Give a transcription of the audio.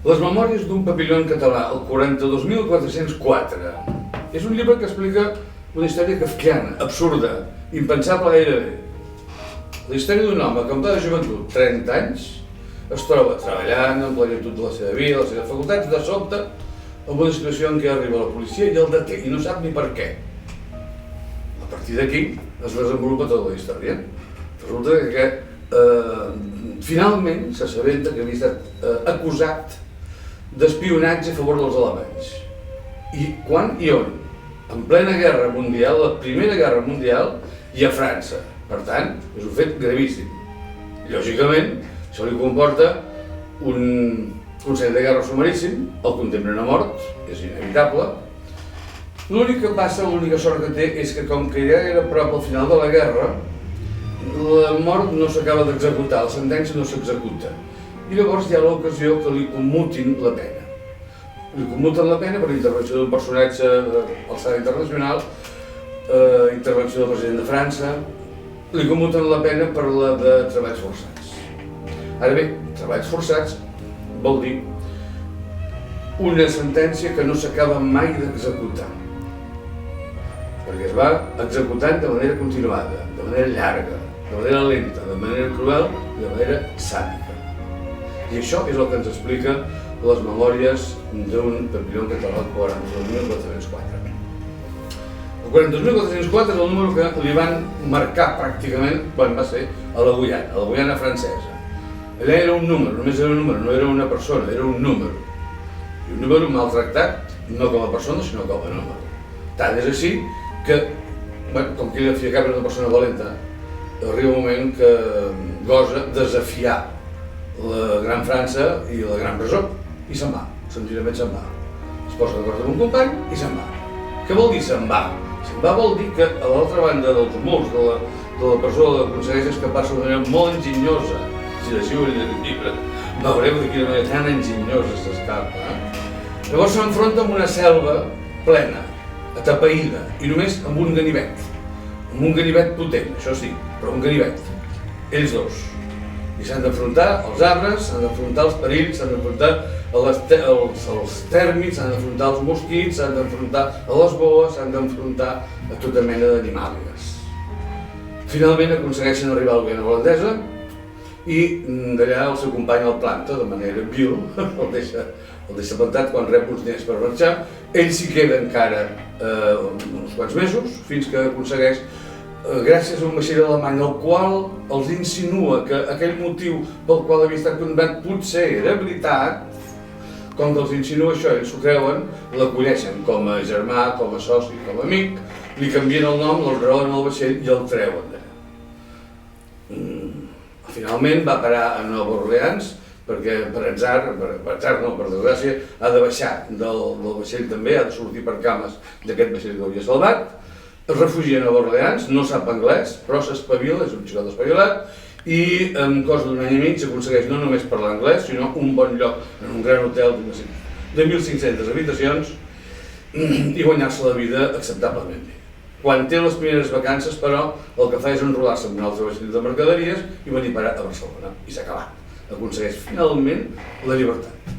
Les memòries d'un papilló en català, el 42.404. És un llibre que explica una història kafkiana, absurda, impensable gairebé. La història d'un home que en pla de joventut, 30 anys, es troba treballant en plenitud de la seva vida, les seves facultats, de sobte, en una situació en què arriba la policia i el deté, i no sap ni per què. A partir d'aquí es desenvolupa tota la història. Resulta que finalment s'assabenta que havia estat acusat d'espionatge a favor dels alemanys. I quan i on? En plena guerra mundial, la Primera Guerra Mundial, i a França. Per tant, és un fet gravíssim. Lògicament, això li comporta un consell de guerra sumaríssim, el condemnen a mort, és inevitable. L'únic que passa, l'única sort que té, és que com que ja era prop al final de la guerra, la mort no s'acaba d'executar, la sentència no s'executa. I llavors hi ha l'ocasió que li commutin la pena. Li commuten la pena per intervenció d'un personatge d'alçada internacional, intervenció del president de França, li commuten la pena per la de treballs forçats. Ara bé, treballs forçats vol dir una sentència que no s'acaba mai d'executar, perquè es va executant de manera continuada, de manera llarga, de manera lenta, de manera cruel i de manera sàdica. I això és el que ens explica les memòries d'un papilló en català del 42.404. El 42.404 és el número que li van marcar pràcticament quan va ser a la Guyana francesa. Allà era un número, només era un número, no era una persona, era un número. I un número maltractat, no com a persona, sinó com a número. Tant és així que, com que ella feia cap era una persona valenta, arriba un moment que gosa desafiar la Gran França i la Gran Presó, i se'n va, senzillament se'n va. Es posa d'acord amb un company i se'n va. Què vol dir se'n va? Se'n va vol dir que a l'altra banda dels murs de la presó aconsegueix escapar-se d'una manera molt enginyosa. Si llegiu el llibre, veureu de quina manera tan enginyosa s'escapa. Llavors s'enfronta amb una selva plena, atapeïda, i només amb un ganivet. Amb un ganivet potent, això sí, però un ganivet. Ells dos. I s'han d'afrontar als arbres, s'han d'afrontar als perills, s'han d'afrontar als tèrmits, s'han d'afrontar als mosquits, s'han d'afrontar a les boes, s'han d'afrontar a tota mena d'animàlies. Finalment aconsegueixen arribar a la Guyana holandesa i d'allà el seu company el planta de manera vil, el deixa plantat quan rep uns diners per marxar. Ell s'hi queda encara uns quants mesos fins que aconsegueix, gràcies a un vaixell alemany al qual els insinua que aquell motiu pel qual havia estat condemnat potser era veritat, com que els insinua això, ells s'ho creuen, l'acolleixen com a germà, com a soci, com a amic, li canvien el nom, l'enrolen al vaixell i el treuen d'allà. Finalment va parar a Nova Orleans, perquè per desgràcia, ha de baixar del vaixell també, ha de sortir per cames d'aquest vaixell que havia salvat. Es refugia a Nova Orleans, no sap anglès, però s'espavila, és un xicot espavilat, i en cosa d'un any i mig aconsegueix no només parlar anglès, sinó un bon lloc en un gran hotel de 1.500 habitacions i guanyar-se la vida acceptablement bé. Quan té les primeres vacances, però, el que fa és enrolar-se en un altre vaixell de mercaderies i venir a parar a Barcelona. I s'ha acabat. Aconsegueix finalment la llibertat.